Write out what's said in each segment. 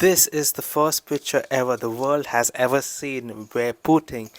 This is the first picture ever the world has ever seen where Putin,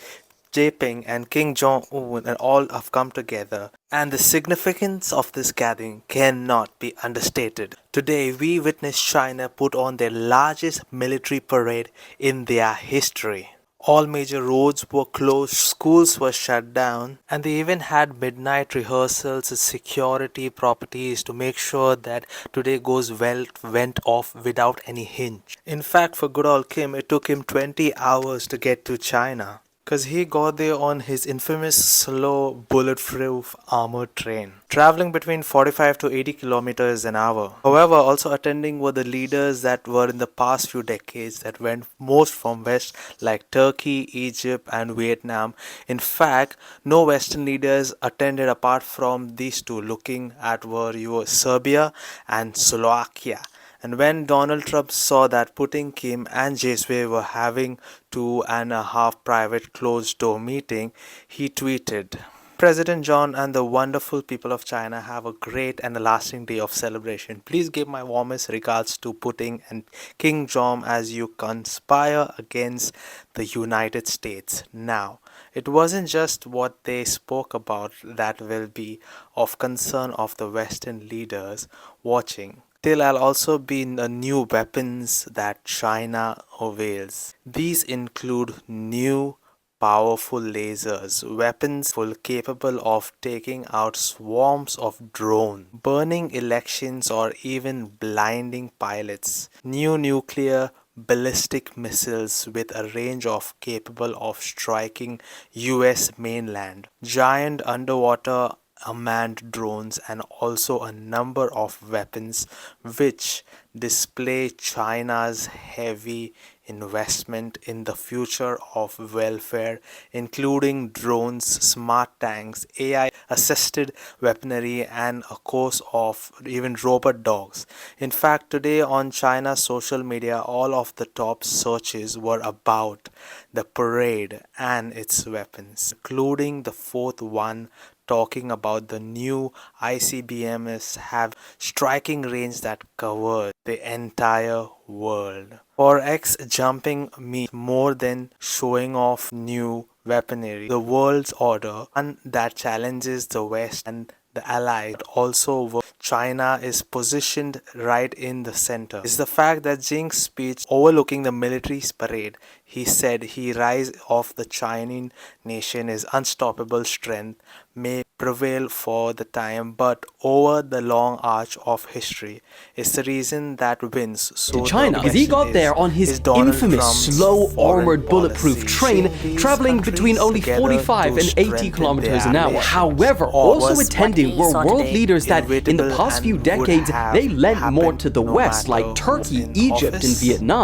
Jinping and Kim Jong-un and all have come together, and the significance of this gathering cannot be understated. Today we witness China put on their largest military parade in their history. All major roads were closed, schools were shut down, and they even had midnight rehearsals with security properties to make sure that today went off without any hinge. In fact, for good old Kim, it took him 20 hours to get to China, because he got there on his infamous slow bulletproof armored train, traveling between 45 to 80 kilometers an hour. However, also attending were the leaders that were in the past few decades that went most from west, like Turkey, Egypt and Vietnam. In fact, no western leaders attended apart from these two. Looking at were Serbia and Slovakia. And when Donald Trump saw that Putin, Kim and Jeswe were having 2.5 private closed-door meeting, he tweeted, "President John and the wonderful people of China have a great and a lasting day of celebration. Please give my warmest regards to Putin and King Jong as you conspire against the United States." Now, it wasn't just what they spoke about that will be of concern of the Western leaders watching. There'll also be new weapons that China unveils. These include new powerful lasers, weapons capable of taking out swarms of drones, burning elections or even blinding pilots, new nuclear ballistic missiles with a range of capable of striking US mainland, giant underwater unmanned drones and also a number of weapons which display China's heavy investment in the future of welfare, including drones, smart tanks, AI assisted weaponry and a course of even robot dogs. In fact, today on China's social media, all of the top searches were about the parade and its weapons, including the fourth one talking about the new ICBMs have striking range that covers the entire world. For X jumping means more than showing off new weaponry. The world's order, one that challenges the West and the Allies, but also where China is positioned right in the center, is the fact that Xing's speech overlooking the military parade. He said he rise of the Chinese nation is unstoppable strength may prevail for the time, but over the long arch of history is the reason that wins. So China, because he got there on his infamous slow armored bulletproof train, traveling between only 45 and 80 kilometers an hour. However, also attending were world leaders that in the past few decades they lent more to the West, like Turkey, Egypt and Vietnam.